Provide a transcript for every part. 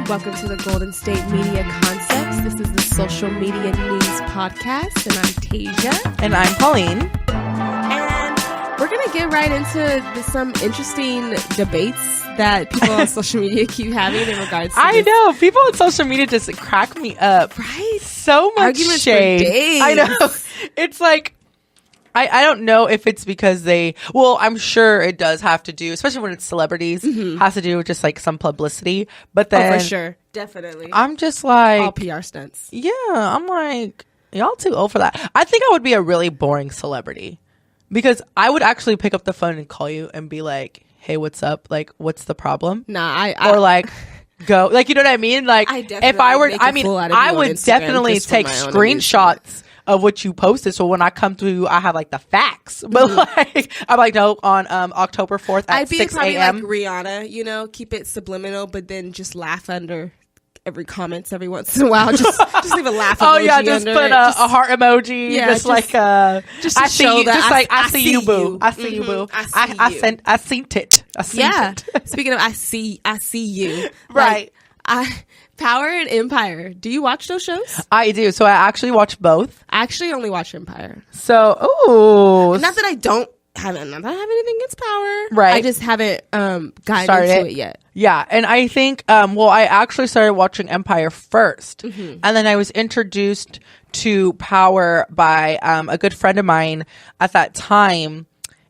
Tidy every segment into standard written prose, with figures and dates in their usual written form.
Welcome to the Golden State Media Concepts. This is the Social Media News Podcast, and I'm Tasia. And I'm Pauline. And we're going to get right into some interesting debates that people on social media keep having in regards to I know. People on social media just crack me up. Right? So much Arguments shade. for days. I know. It's like, I don't know if it's because I'm sure it does have to do, especially when it's celebrities, has to do with just like some publicity. But then, for sure. Definitely. I'm just like, all PR stunts. Yeah. I'm like, y'all too old for that. I think I would be a really boring celebrity because I would actually pick up the phone and call you and be like, hey, what's up? Like, what's the problem? Nah, or like, go. Like, you know what I mean? Like, if I were, I would definitely take screenshots of what you posted, so when I come through, I have like the facts. But like, I'm like, no, on October 4th at 6 a.m. I'd be probably like Rihanna, keep it subliminal, but then just laugh under every comments every once in a while. Just leave a laugh emoji. Oh yeah, just put a heart emoji. Yeah, just like I see you. Just like I see you, boo. I see you, boo. I seen it. Speaking of, I see you. Right. Power and Empire. Do you watch those shows? I do. So I actually watch both. I actually only watch Empire. So, not that I have anything against Power. Right. I just haven't gotten into it yet. Yeah. And I think, I actually started watching Empire first. And then I was introduced to Power by a good friend of mine at that time.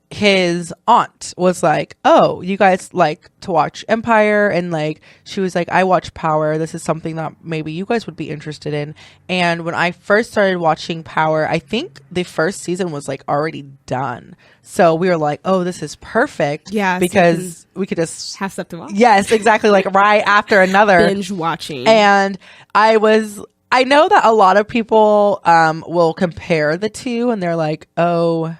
His aunt was like, oh, you guys like to watch Empire? And like, she was like, I watch Power. This is something that maybe you guys would be interested in. And when I first started watching Power, I think the first season was like already done. So we were like, oh, this is perfect. Yeah. Because we could just have stuff to watch. Yes, exactly. Like right after another. Binge watching. And I know that a lot of people will compare the two and they're like, oh,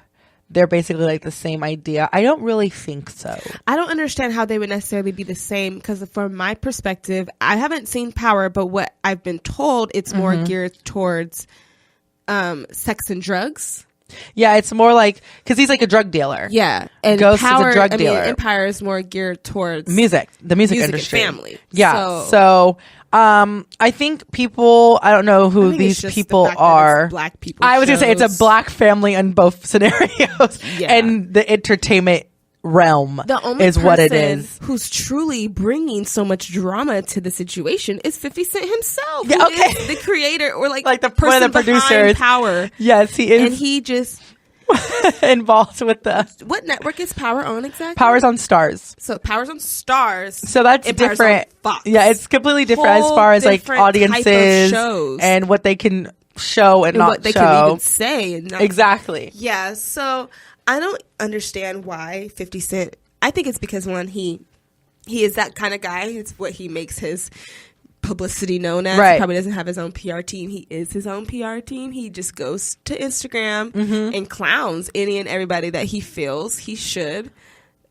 they're basically like the same idea. I don't really think so. I don't understand how they would necessarily be the same because from my perspective, I haven't seen Power, but what I've been told, it's more geared towards sex and drugs. Yeah, it's more like because he's like a drug dealer. Yeah, and Ghost Power, is a drug dealer. Empire is more geared towards the music industry, and family. Yeah, so I think people. I don't know who these people are. Black people. I was gonna say it's a black family in both scenarios, and the entertainment realm is what it is. Who's truly bringing so much drama to the situation is 50 Cent himself. Yeah, okay, who is the creator or like the person one of the producers. Power. Yes, he is, and he just involved with what network is Power on exactly? Power's on Stars. So Power's on Stars. So that's Empire's different. Yeah, it's completely different as far as like audiences and what they can show and not what they show. can even say. And not, exactly. Yeah. So I don't understand why 50 Cent. I think it's because one, he is that kind of guy. It's what he makes his publicity known as. Right. He probably doesn't have his own PR team. He is his own PR team. He just goes to Instagram and clowns any and everybody that he feels he should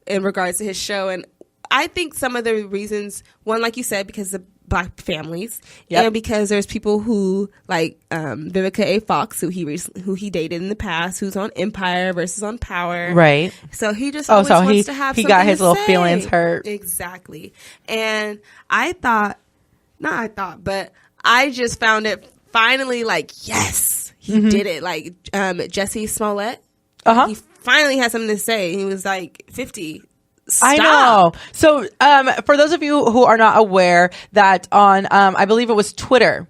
in regards to his show. And I think some of the reasons, one, like you said, because of black families, and because there's people who like Vivica A. Fox, who he dated in the past, who's on Empire versus on Power, right? So he just always wants to have. He got his little feelings hurt, exactly. And but I just found it finally like yes, he did it. Like Jesse Smollett, he finally had something to say. He was like 50. Stop. I know. So, for those of you who are not aware that on, I believe it was Twitter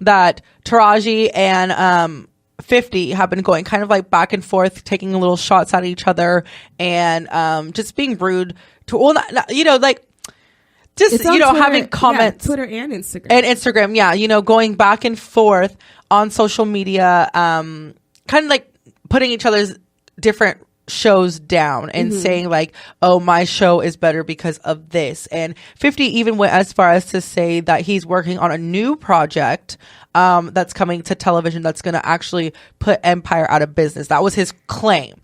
that Taraji and, 50 have been going kind of like back and forth, taking little shots at each other and, just being rude to, well, not, like, just, Twitter, having comments. Twitter and Instagram. And Instagram, going back and forth on social media, kind of like putting each other's different shows down and saying like, oh, my show is better because of this. And 50 even went as far as to say that he's working on a new project that's coming to television that's going to actually put Empire out of business. That was his claim.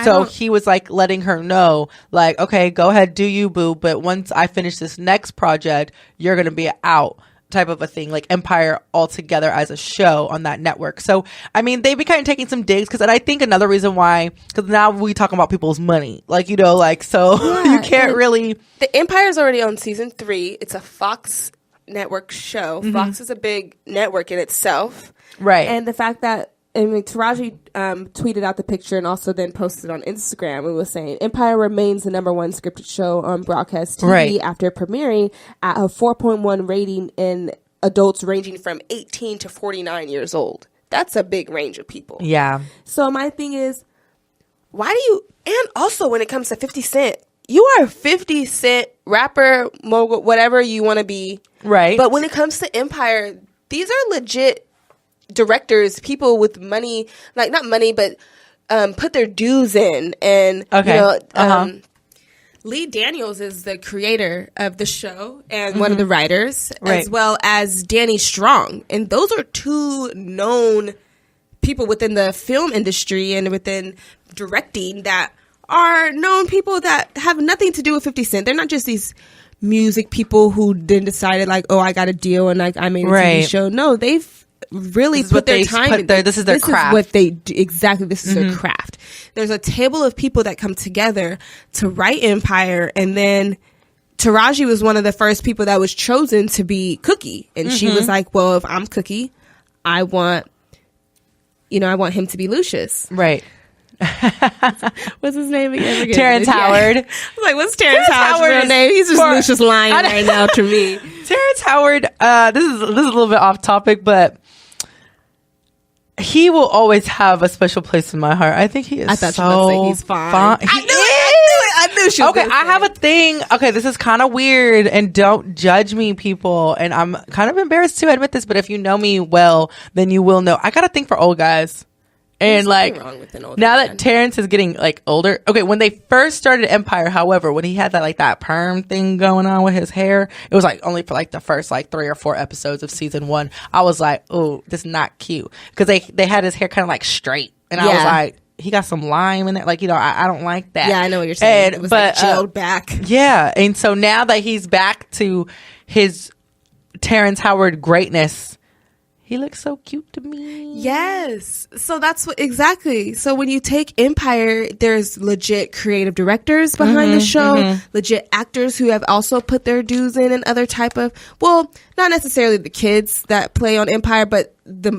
So he was like letting her know, like, okay, go ahead, do you, boo. But once I finish this next project, you're going to be out. type of a thing, like Empire all together as a show on that network. So, I mean, they've been kind of taking some digs and I think another reason why, because now we talk about people's money, like, you know, like, so you can't really. The Empire's already on season 3. It's a Fox network show. Fox is a big network in itself. Right. And the fact that, I mean, Taraji tweeted out the picture and also then posted on Instagram and was saying, Empire remains the number 1 scripted show on broadcast TV after premiering at a 4.1 rating in adults ranging from 18 to 49 years old. That's a big range of people. Yeah. So my thing is, why do you, and also when it comes to 50 Cent, you are a 50 Cent rapper, mogul, whatever you want to be. Right. But when it comes to Empire, these are legit directors, people with money, like not money, but put their dues in. And, you know, Lee Daniels is the creator of the show and one of the writers, as well as Danny Strong. And those are 2 known people within the film industry and within directing that are known people that have nothing to do with 50 Cent. They're not just these music people who then decided like, oh, I got a deal and like I made a TV show. No, they've really put their time in. This is their craft. Is what they do. Exactly. This is their craft. There's a table of people that come together to write Empire, and then Taraji was one of the first people that was chosen to be Cookie, and she was like, well, if I'm Cookie, I want him to be Lucius. Right. What's his name again? Terrence Howard. I was like, what's Terrence Howard's real name? He's just Lucius lying right now to me. Terrence Howard, this is a little bit off topic, but he will always have a special place in my heart. I think he is. I thought you were going to say he's fine. I knew she was. Okay, I have a thing. Okay, this is kind of weird, and don't judge me, people. And I'm kind of embarrassed to admit this, but if you know me well, then you will know. I got a thing for old guys. And like now that Terrence is getting like older, okay, when they first started Empire, however, when he had that perm thing going on with his hair, it was like only for like the first like 3 or 4 episodes of season 1. I was like, oh, this is not cute, because they had his hair kind of like straight, and I was like, he got some lime in it, like, you know, I don't like that. Yeah, I know what you're saying. It was like gelled back. Yeah, and so now that he's back to his Terrence Howard greatness, he looks so cute to me. Yes. So that's what exactly. So when you take Empire, there's legit creative directors behind the show, legit actors who have also put their dues in, and other type of, well, not necessarily the kids that play on Empire, but the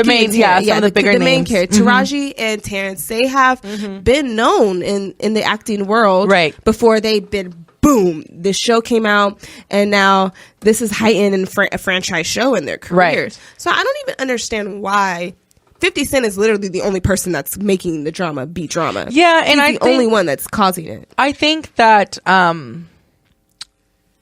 main, some of the bigger names. The main character, Taraji and Terrence, they have been known in the acting world before they've been. Boom, this show came out, and now this is heightened in a franchise show in their careers. So I don't even understand why 50 Cent is literally the only person that's making the drama be drama. Yeah, and He's the only one that's causing it. I think that,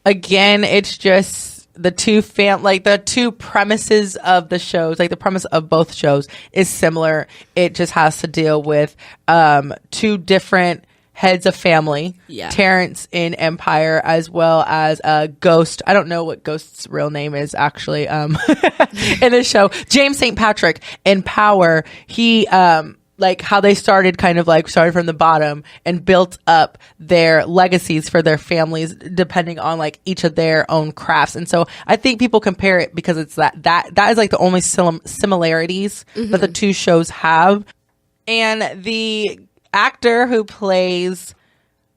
again, it's just the two premises of the shows, like the premise of both shows is similar. It just has to deal with 2 different heads of family, Terrence in Empire, as well as Ghost. I don't know what Ghost's real name is actually in the show. James St. Patrick in Power. He like how they started from the bottom and built up their legacies for their families depending on like each of their own crafts. And so I think people compare it because it's that is like the only similarities that the 2 shows have. And the actor who plays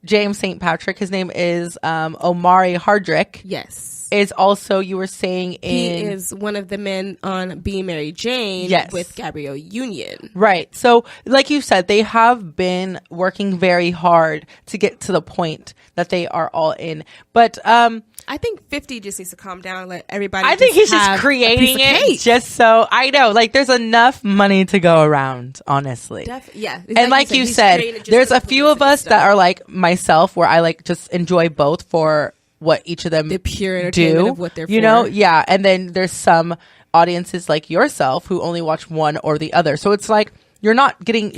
James St. Patrick, his name is Omari Hardrick. Yes. Is also, you were saying, he is one of the men on Being Mary Jane with Gabrielle Union. Right. So, like you said, they have been working very hard to get to the point that they are all in. But I think 50 just needs to calm down and let everybody. I think he's just creating it just so I know. Like, there's enough money to go around, honestly. Yeah. Exactly. And like you said, there's a few of us that are like myself, where I like just enjoy both for what each of them the pure entertainment of what they're you for. know, yeah. And then there's some audiences like yourself who only watch one or the other. So it's like you're not taking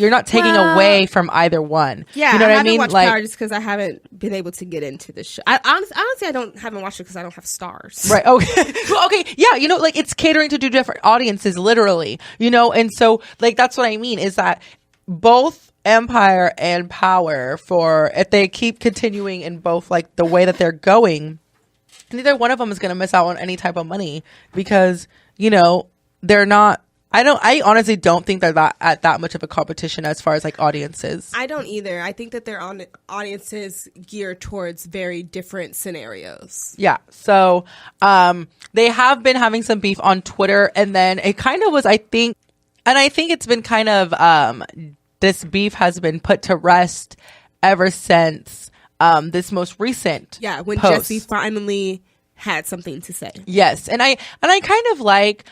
away from either one. Yeah, you know what I haven't mean? watched Power just because I haven't been able to get into the show. Honestly, I haven't watched it because I don't have stars. Right. Okay. Well, okay. Yeah. You know, like it's catering to 2 different audiences, literally. You know, and so like that's what I mean is that both Empire and Power, for if they keep continuing in both like the way that they're going, neither one of them is going to miss out on any type of money because, you know, they're not. I honestly don't think they're at that much of a competition as far as like audiences. I don't either. I think that their audiences geared towards very different scenarios. Yeah. So they have been having some beef on Twitter, and then it kind of was, I think it's been kind of this beef has been put to rest ever since this most recent when post. Jesse finally had something to say. Yes. And I kind of like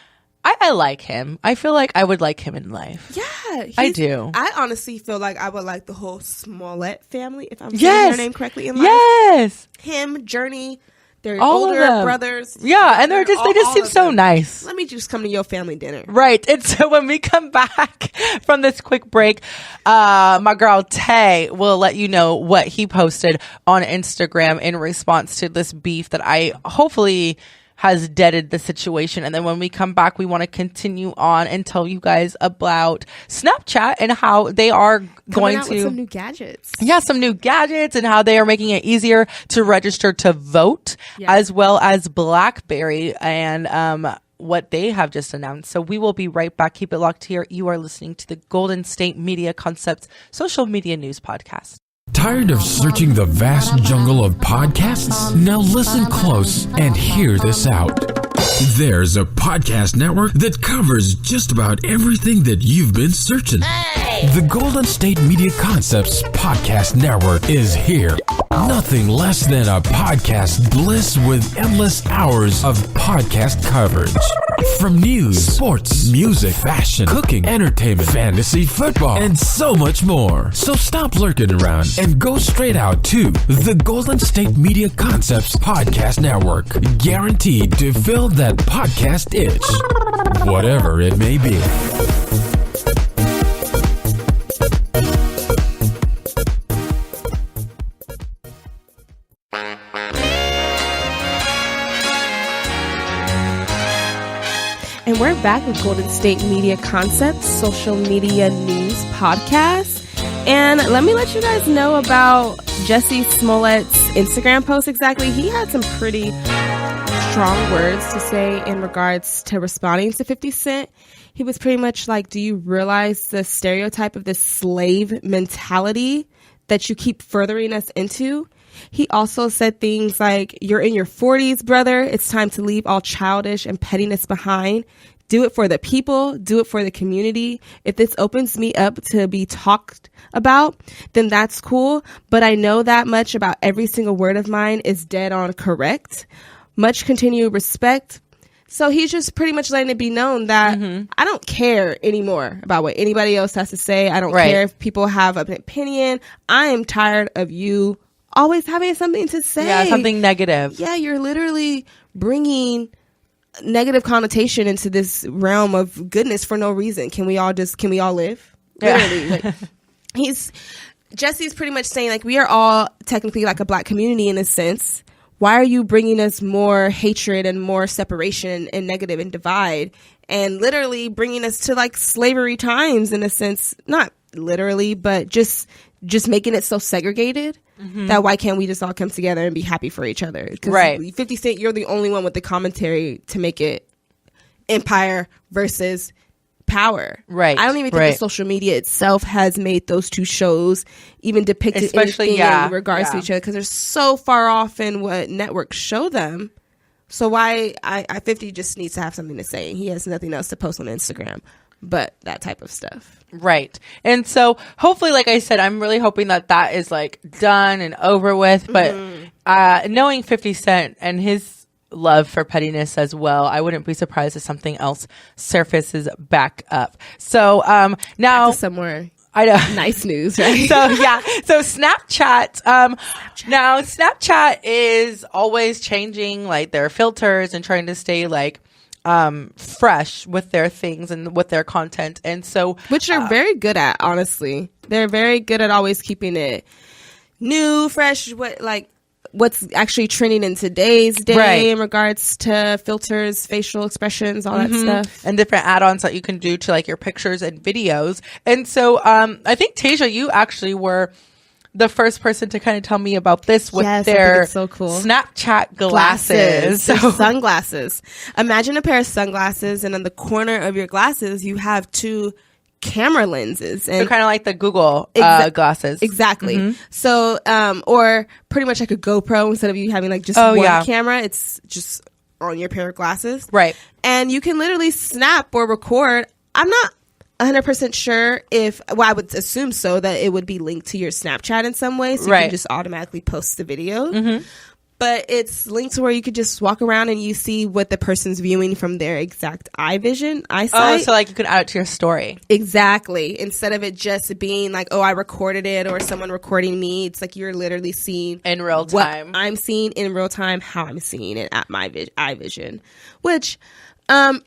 I like him. I feel like I would like him in life. Yeah, I do. I honestly feel like I would like the whole Smollett family, if I'm saying their name correctly in life. Yes. Him, Journey, their all older brothers. Yeah, and they just seem so nice. Let me just come to your family dinner. Right. And so when we come back from this quick break, my girl Tay will let you know what he posted on Instagram in response to this beef that I hopefully has deaded the situation. And then when we come back, we want to continue on and tell you guys about Snapchat and how they are going to with some new gadgets. Yeah, some new gadgets and how they are making it easier to register to vote, as well as BlackBerry and what they have just announced. So we will be right back. Keep it locked here. You are listening to the Golden State Media Concepts social media news podcast. Tired of searching the vast jungle of podcasts? Now listen close and hear this out. There's a podcast network that covers just about everything that you've been searching. The Golden State Media Concepts Podcast Network is here. Nothing less than a podcast bliss with endless hours of podcast coverage. From news, sports, music, fashion, cooking, entertainment, fantasy, football, and so much more. So stop lurking around and go straight out to the Golden State Media Concepts Podcast Network. Guaranteed to fill that podcast itch, whatever it may be. And we're back with Golden State Media Concepts social media news podcast. And let me let you guys know about Jesse Smollett's Instagram post exactly. He had some pretty strong words to say in regards to responding to 50 Cent. He was pretty much like, do you realize the stereotype of this slave mentality that you keep furthering us into? He also said things like, you're in your 40s, brother. It's time to leave all childish and pettiness behind. Do it for the people. Do it for the community. If this opens me up to be talked about, then that's cool. But I know that much about every single word of mine is dead on correct. Much continued respect. So he's just pretty much letting it be known that I don't care anymore about what anybody else has to say. I don't care if people have an opinion. I am tired of you always having something to say. Yeah, something negative. Yeah, you're literally bringing negative connotation into this realm of goodness for no reason. Can we all live? Literally. Like, Jesse's pretty much saying, like, we are all technically like a black community in a sense. Why are you bringing us more hatred and more separation and negative and divide, and literally bringing us to like slavery times in a sense? Not literally, but just making it so segregated that why can't we just all come together and be happy for each other? Right. 50 Cent, you're the only one with the commentary to make it empire versus power. Right. I don't even think the social media itself has made those two shows even depicted especially in regards to each other, because they're so far off in what networks show them. So why I 50 just needs to have something to say. He has nothing else to post on Instagram but that type of stuff. Right. And so hopefully, like I said, I'm really hoping that is like done and over with. But knowing 50 Cent and his love for pettiness as well, I wouldn't be surprised if something else surfaces back up. So now somewhere I know. Nice news, right? So Snapchat. Now Snapchat is always changing like their filters and trying to stay like fresh with their things and with their content, and so which they're very good at. Honestly, they're very good at always keeping it new, fresh. What's actually trending in today's day in regards to filters, facial expressions, all that stuff, and different add-ons that you can do to like your pictures and videos. And so I think Tasia, you actually were the first person to kind of tell me about this with Yes, I their think it's so cool. Snapchat glasses. They're sunglasses. Imagine a pair of sunglasses, and on the corner of your glasses, you have 2 camera lenses. And they're kind of like the Google glasses. Exactly. So, or pretty much like a GoPro, instead of you having like just one camera, it's just on your pair of glasses. Right. And you can literally snap or record. I'm not 100% sure if, well, I would assume so, that it would be linked to your Snapchat in some way, so you can just automatically post the video. But it's linked to where you could just walk around and you see what the person's viewing from their exact eyesight. Oh, so like you could add it to your story. Exactly. Instead of it just being like, oh, I recorded it, or someone recording me. It's like you're literally seeing in real time. What I'm seeing in real time, how I'm seeing it at my eye vision. Which, I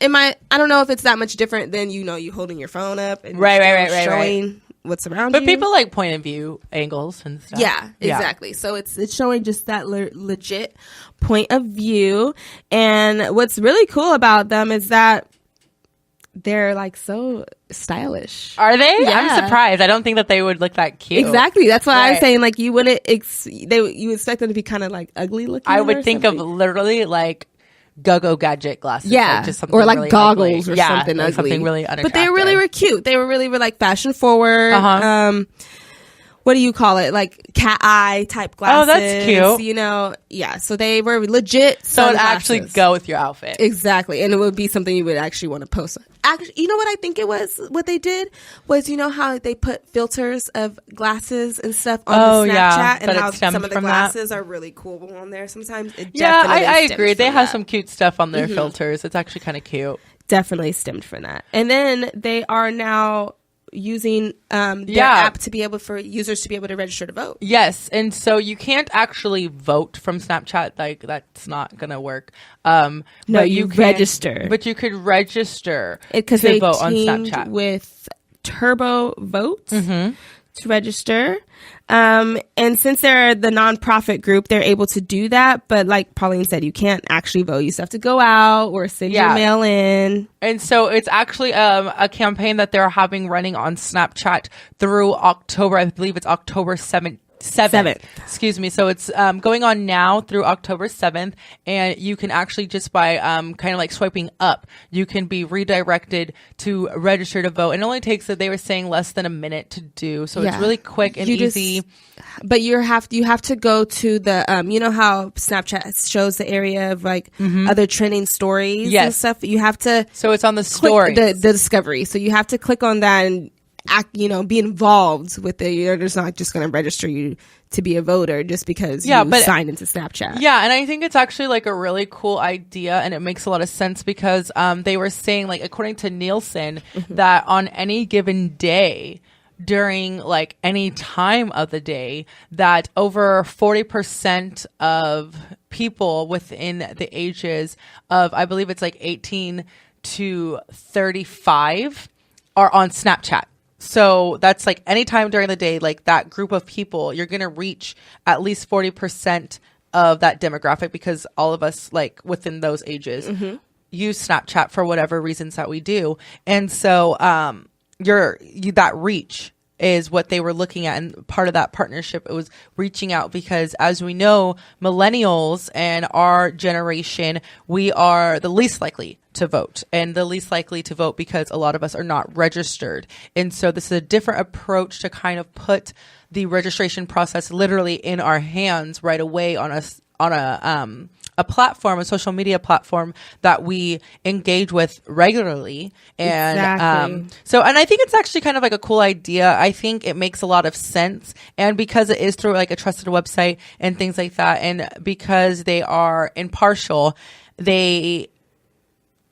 don't know if it's that much different than, you holding your phone up and showing what's around you. But people like point of view angles and stuff. Yeah, exactly. So it's showing just that legit point of view. And what's really cool about them is that they're like so stylish. Are they? Yeah. I'm surprised. I don't think that they would look that cute. Exactly. That's why I was saying, like, you wouldn't you expect them to be kind of like ugly looking. I would think of literally like go-go gadget glasses. Yeah. Like just something or like really goggles ugly. or something like ugly. Something really unattractive. But they really were cute. They were really like fashion forward. What do you call it? Like cat eye type glasses. Oh, that's cute. Yeah. So they were legit. So it actually go with your outfit. Exactly. And it would be something you would actually want to post. Actually, you know what I think it was? What they did was, how they put filters of glasses and stuff on the Snapchat, and how some of the glasses are really cool on there sometimes. I agree. They have some cute stuff on their filters. It's actually kind of cute. Definitely stemmed from that. And then they are now using their app to be able for users to be able to register to vote. Yes, and so you can't actually vote from Snapchat. Like that's not gonna work. No, but you register. But you could register because to they vote on teamed Snapchat with Turbo Votes to register. And since they're the nonprofit group, they're able to do that. But like Pauline said, you can't actually vote. You still have to go out or send your mail in. And so it's actually a campaign that they're having running on Snapchat through October. I believe it's October 7th. Excuse me. So it's going on now through October 7th, and you can actually just by kind of like swiping up, you can be redirected to register to vote. It only takes, they were saying, less than a minute to do. So it's really quick and easy. But you have to go to the how Snapchat shows the area of like other trending stories and stuff. You have to. So it's on the story, the discovery. So you have to click on that and be involved with it. You're just not just going to register you to be a voter just because you signed into Snapchat. Yeah, and I think it's actually like a really cool idea, and it makes a lot of sense because they were saying, like, according to Nielsen, that on any given day, during like any time of the day, that over 40% of people within the ages of, I believe it's like 18 to 35 are on Snapchat. So that's like any time during the day, like that group of people, you're going to reach at least 40% of that demographic, because all of us like within those ages use Snapchat for whatever reasons that we do. And so that reach is what they were looking at. And part of that partnership, it was reaching out because, as we know, millennials and our generation, we are the least likely to vote, and the least likely to vote because a lot of us are not registered. And so this is a different approach to kind of put the registration process literally in our hands right away on a platform, a social media platform that we engage with regularly. And and I think it's actually kind of like a cool idea. I think it makes a lot of sense. And because it is through like a trusted website and things like that, and because they are impartial, they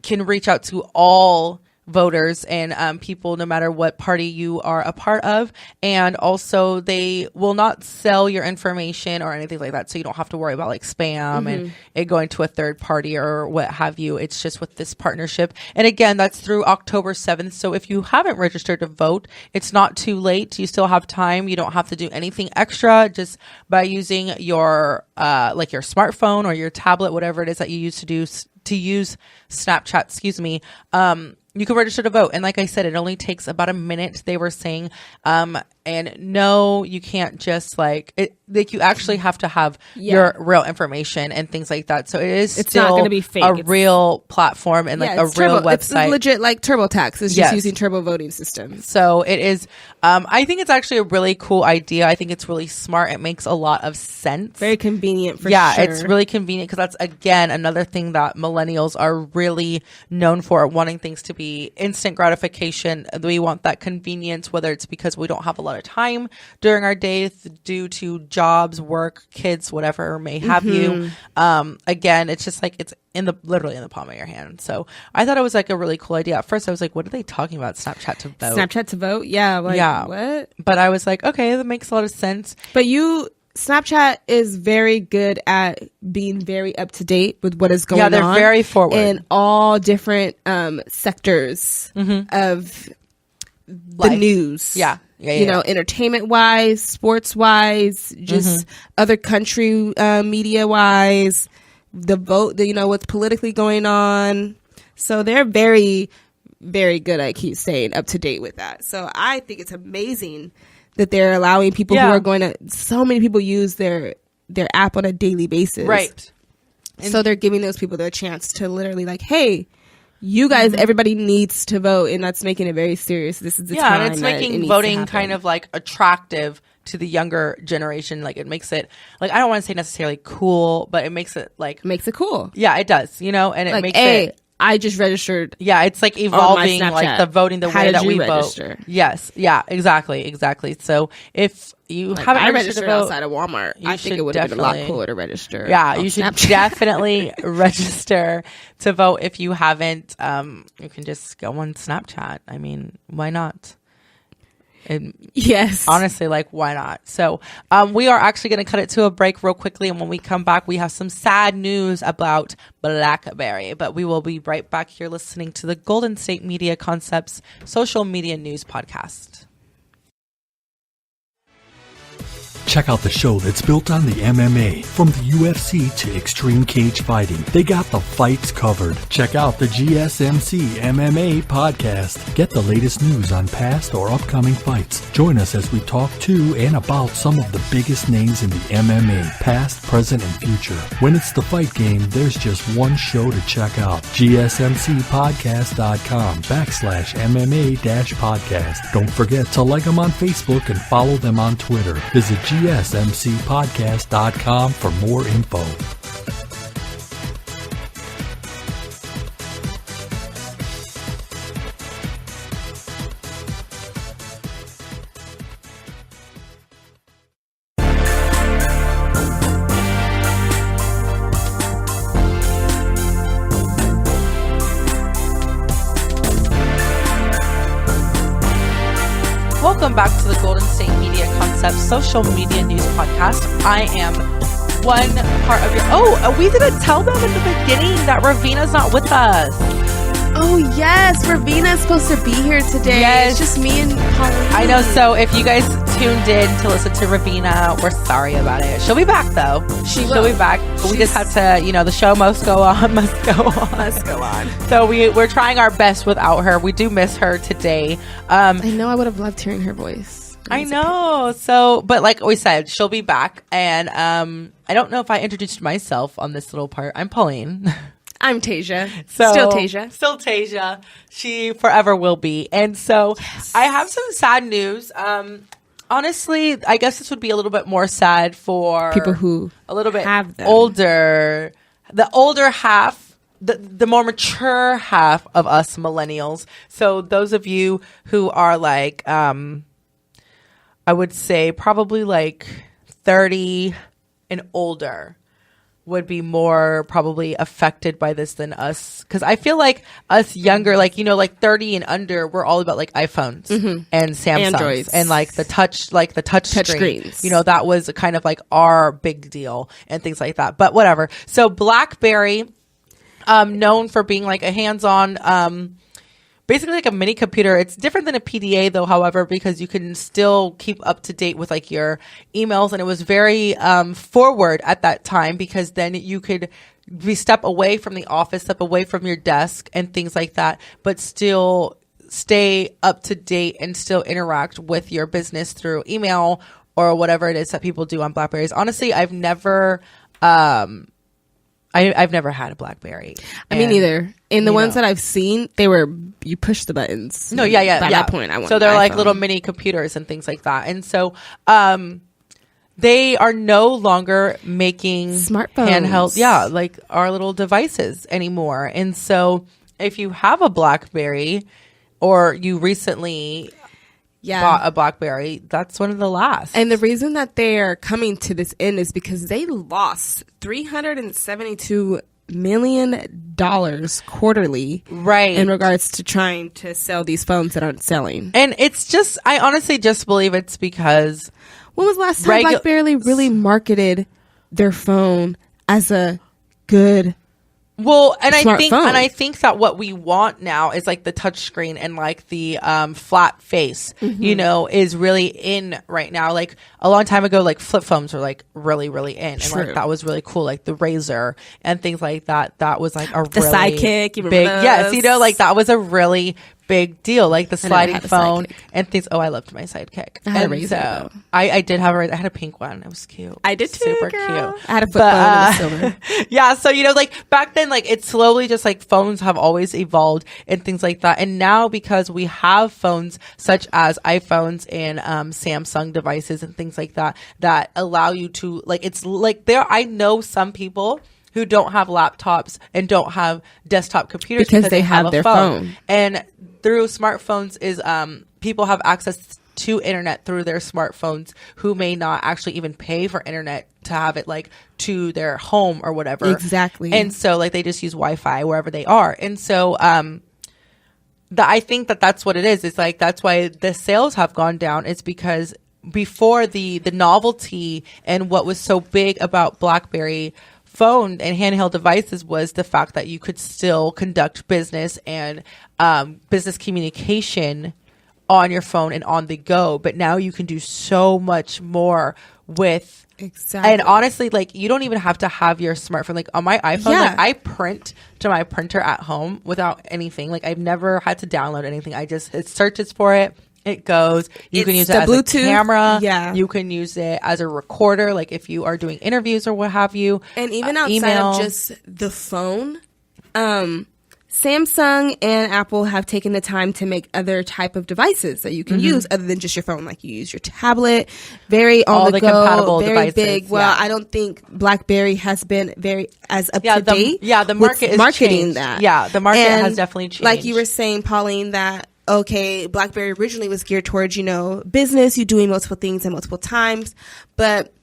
can reach out to all voters and people, no matter what party you are a part of. And also they will not sell your information or anything like that, so you don't have to worry about like spam and it going to a third party or what have you. It's just with this partnership. And again, that's through October 7th. So if you haven't registered to vote, it's not too late. You still have time. You don't have to do anything extra. Just by using your like your smartphone or your tablet, whatever it is that you use to use Snapchat, you can register to vote. And like I said, it only takes about a minute, they were saying. And no, you can't just like you actually have to have your real information and things like that. So it's still not going to be fake. A real platform and like a real website. It's legit like TurboTax. It's just using turbo voting systems. So it is. I think it's actually a really cool idea. I think it's really smart. It makes a lot of sense. Very convenient for sure. Yeah, it's really convenient because that's, again, another thing that millennials are really known for, wanting things to be instant gratification. We want that convenience, whether it's because we don't have a lot of time during our days due to jobs, work, kids, whatever may have you. Again, it's just like it's literally in the palm of your hand. So I thought it was like a really cool idea. At first I was like, what are they talking about? Snapchat to vote? Snapchat to vote? Yeah. Like, yeah. What? But I was like, okay, that makes a lot of sense. But Snapchat is very good at being very up to date with what is going on. Yeah, they're very forward. In all different sectors of the news. Yeah. You know, entertainment wise, sports wise, just other country media wise, the vote, you know, what's politically going on. So they're very, very good, I keep saying, up to date with that. So I think it's amazing that they're allowing people who are going to, so many people use their app on a daily basis. Right. And so they're giving those people the chance to literally like, hey, you guys, everybody needs to vote, and that's making it very serious. This is the time. Yeah, and it's making voting kind of like attractive to the younger generation. Like it makes it like, I don't want to say necessarily cool, but it makes it like cool. Yeah, it does, you know, and it like, makes it. I just registered. Yeah, it's like evolving, like the voting the way that we register? Vote. Yes, yeah, exactly. So if you haven't registered outside of Walmart, I think it would have been a lot cooler to register. Yeah, you should definitely register to vote. If you haven't, you can just go on Snapchat. I mean, why not? Yes. Honestly, like, why not? So we are actually going to cut it to a break real quickly. And when we come back, we have some sad news about BlackBerry. But we will be right back here listening to the Golden State Media Concepts Social Media News Podcast. Check out the show that's built on the MMA. From the UFC to extreme cage fighting, they got the fights covered. Check out the GSMC MMA podcast. Get the latest news on past or upcoming fights. Join us as we talk to and about some of the biggest names in the MMA, past, present, and future. When it's the fight game, there's just one show to check out. GSMCpodcast.com/MMA-podcast. Don't forget to like them on Facebook and follow them on Twitter. Visit GSMCpodcast.com for more info. Welcome back to the Golden State Media Concepts Social Media News Podcast. I am one part of your... Oh, we didn't tell them in the beginning that Ravina's not with us. Oh, yes. Ravina's supposed to be here today. Yes. It's just me and Pauline. I know. So if you guys tuned in to listen to Ravina, we're sorry about it. She'll be back, though. She'll be back. But we just had to, you know, the show must go on. So we're trying our best without her. We do miss her today. I know I would have loved hearing her voice. I know. So, but like we said, she'll be back. And I don't know if I introduced myself on this little part. I'm Pauline. I'm Tasia. So, Still Tasia. Still Tasia. She forever will be. And so I have some sad news. Honestly, I guess this would be a little bit more sad for people who a little bit have them. older, the older half, the more mature half of us millennials. So those of you who are like, I would say probably like 30 and older would be more probably affected by this than us, because I feel like us younger, like, you know, like 30 and under, we're all about like iPhones and Samsungs Androids and like the touch screens. You know, that was kind of like our big deal and things like that. But whatever. So BlackBerry, known for being like a hands-on, basically like a mini computer. It's different than a PDA though, however, because you can still keep up to date with like your emails. And it was very forward at that time, because then you could step away from the office, step away from your desk and things like that, but still stay up to date and still interact with your business through email or whatever it is that people do on Blackberries. Honestly, I've never I've never had a BlackBerry. I mean, neither. And the ones that I've seen, you push the buttons. No, yeah. By that point, I want. So they're an like iPhone. little mini computers and things like that. And so, they are no longer making smartphones, handheld, like our little devices anymore. And so, if you have a BlackBerry, or you recently bought a BlackBerry, that's one of the last. And the reason that they are coming to this end is because they lost $372 million quarterly, right, in regards to trying to sell these phones that aren't selling. And it's just, I honestly just believe it's because, when was the last time BlackBerry really marketed their phone as a good I think that what we want now is like the touch screen and like the flat face, is really in right now. Like a long time ago, like flip phones were like really, really in, and like that was really cool. Like the Razor and things like that. That was like the really Sidekick, you remember big, those? yes, like that was a really big deal, like the sliding phone and things. Oh, I loved my Sidekick. I had a Razor. So I did have a Razor. I had a pink one. It was cute. I did too. Super girl. cute. I had a flip phone. It was silver. Yeah. So like back then, like it's slowly just like phones have always evolved and things like that. And now because we have phones such as iPhones and Samsung devices and things like that that allow you to like, it's like I know some people who don't have laptops and don't have desktop computers because they have their phone. And through smartphones is people have access to internet through their smartphones who may not actually even pay for internet to have it like to their home or whatever. Exactly. And so like they just use Wi-Fi wherever they are. And so I think that's what it is. It's like that's why the sales have gone down. It's because before the novelty and what was so big about BlackBerry phone and handheld devices was the fact that you could still conduct business and business communication on your phone and on the go. But now you can do so much more with. Exactly. And honestly, like you don't even have to have your smartphone. Like on my iPhone, like I print to my printer at home without anything. Like I've never had to download anything. It searches for it. It goes. You can use it as Bluetooth, a camera. Yeah. You can use it as a recorder, like if you are doing interviews or what have you. And even outside of just the phone, Samsung and Apple have taken the time to make other type of devices that you can use other than just your phone. Like you use your tablet, very on the go, compatible very devices, big. Well, I don't think BlackBerry has been very as up to date. The market is marketing changed. that. Yeah, the market has definitely changed. Like you were saying, Pauline, that okay, BlackBerry originally was geared towards, business, you doing multiple things at multiple times. But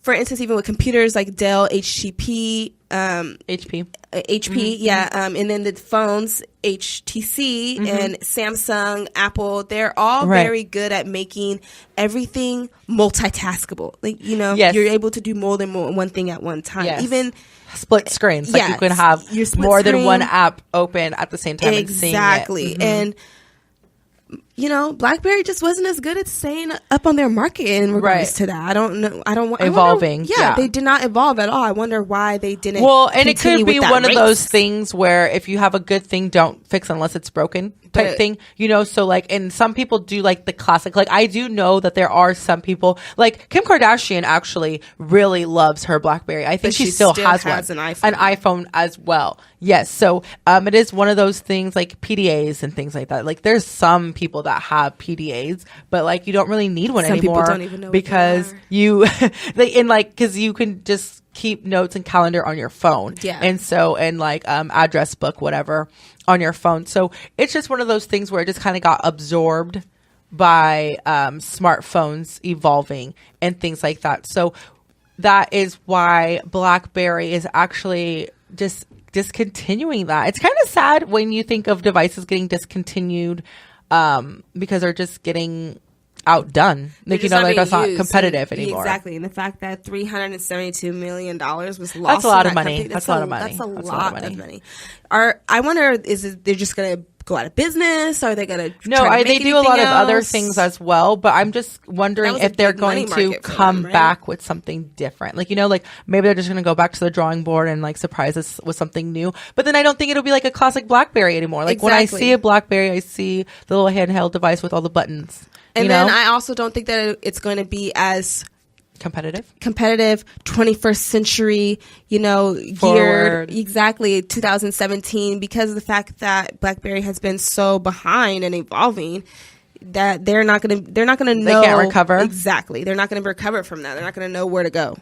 for instance, even with computers like Dell, HP, and then the phones, HTC and Samsung, Apple, they're all very good at making everything multitaskable. Like, you're able to do more than one thing at one time. Yes. Even split screens. Like you can have more than one app open at the same time and seeing it. Exactly. And BlackBerry just wasn't as good at staying up on their market in regards to that. I don't know. Evolving. They did not evolve at all. I wonder why they didn't. Well, and it could be one of those things where if you have a good thing, don't fix unless it's broken type thing. So like, and some people do like the classic. Like I do know that there are some people like Kim Kardashian actually really loves her BlackBerry. I think she still has one, an iPhone as well. Yes. So it is one of those things like PDAs and things like that. Like there's some people that have PDAs, but like you don't really need one anymore. Some people don't even know because you because you can just keep notes and calendar on your phone. Yeah. And so address book, whatever, on your phone. So it's just one of those things where it just kind of got absorbed by smartphones evolving and things like that. So that is why BlackBerry is actually just discontinuing that. It's kind of sad when you think of devices getting discontinued because they're just getting outdone. Like, It's that's not being used. competitive And anymore. Exactly. And the fact that $372 million was lost. That's a lot in of that money. company, That's a lot of money. That's a That's lot of money. I wonder, they're just going to go out of business? Are they going to they do a lot of other things as well, but I'm just wondering if they're going to come back with something different. Like, like maybe they're just going to go back to the drawing board and like surprise us with something new. But then I don't think it'll be like a classic BlackBerry anymore. Like when I see a BlackBerry, I see the little handheld device with all the buttons. And then I also don't think that it's going to be as competitive 21st century, forward. Geared exactly 2017, because of the fact that BlackBerry has been so behind and evolving that they're not going to know. They can't recover. Exactly. They're not going to recover from that. They're not going to know where to go.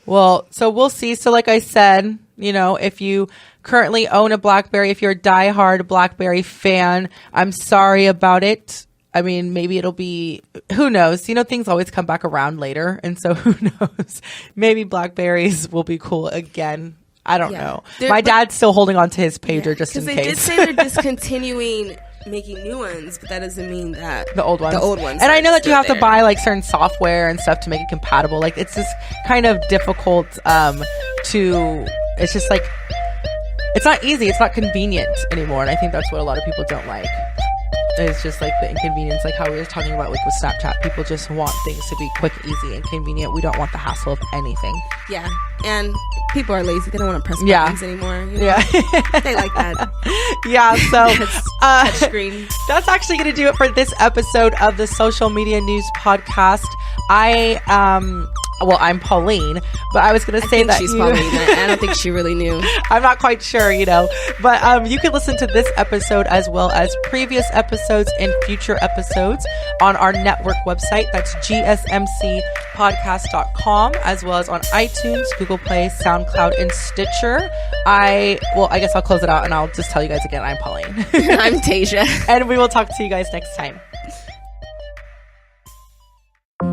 Well, so we'll see. So like I said, if you currently own a BlackBerry, if you're a diehard BlackBerry fan, I'm sorry about it. I mean, maybe it'll be, who knows? Things always come back around later. And so who knows? Maybe BlackBerries will be cool again. I don't know. My dad's still holding on to his pager just in case. Because they did say they're discontinuing making new ones, but that doesn't mean that the old ones. And I know that you have to buy like certain software and stuff to make it compatible. Like it's just kind of difficult it's just like, it's not easy. It's not convenient anymore. And I think that's what a lot of people don't like. It's just like the inconvenience, like how we were talking about with Snapchat. People just want things to be quick, easy, and convenient. We don't want the hassle of anything. Yeah, and people are lazy. They don't want to press buttons anymore. Yeah. They like that. Yeah, so touchscreen. That's actually going to do it for this episode of the Social Media News Podcast. I'm Pauline, but I was going to say that she's Pauline. I don't think she really knew. I'm not quite sure, but you can listen to this episode as well as previous episodes and future episodes on our network website. That's GSMCpodcast.com, as well as on iTunes, Google Play, SoundCloud, and Stitcher. I guess I'll close it out and I'll just tell you guys again, I'm Pauline. I'm Tasia. And we will talk to you guys next time.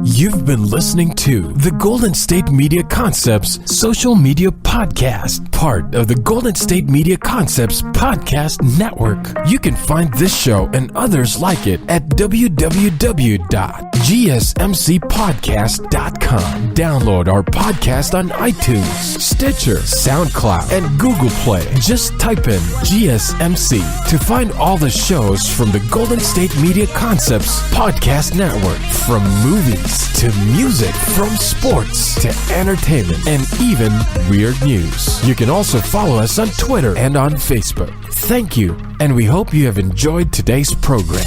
You've been listening to the Golden State Media Concepts Social Media Podcast, part of the Golden State Media Concepts Podcast Network. You can find this show and others like it at www.gsmcpodcast.com. Download our podcast on iTunes, Stitcher, SoundCloud, and Google Play. Just type in GSMC to find all the shows from the Golden State Media Concepts Podcast Network, from movies to music, from sports to entertainment, and even weird news. You can also follow us on Twitter and on Facebook. Thank you, and we hope you have enjoyed today's program.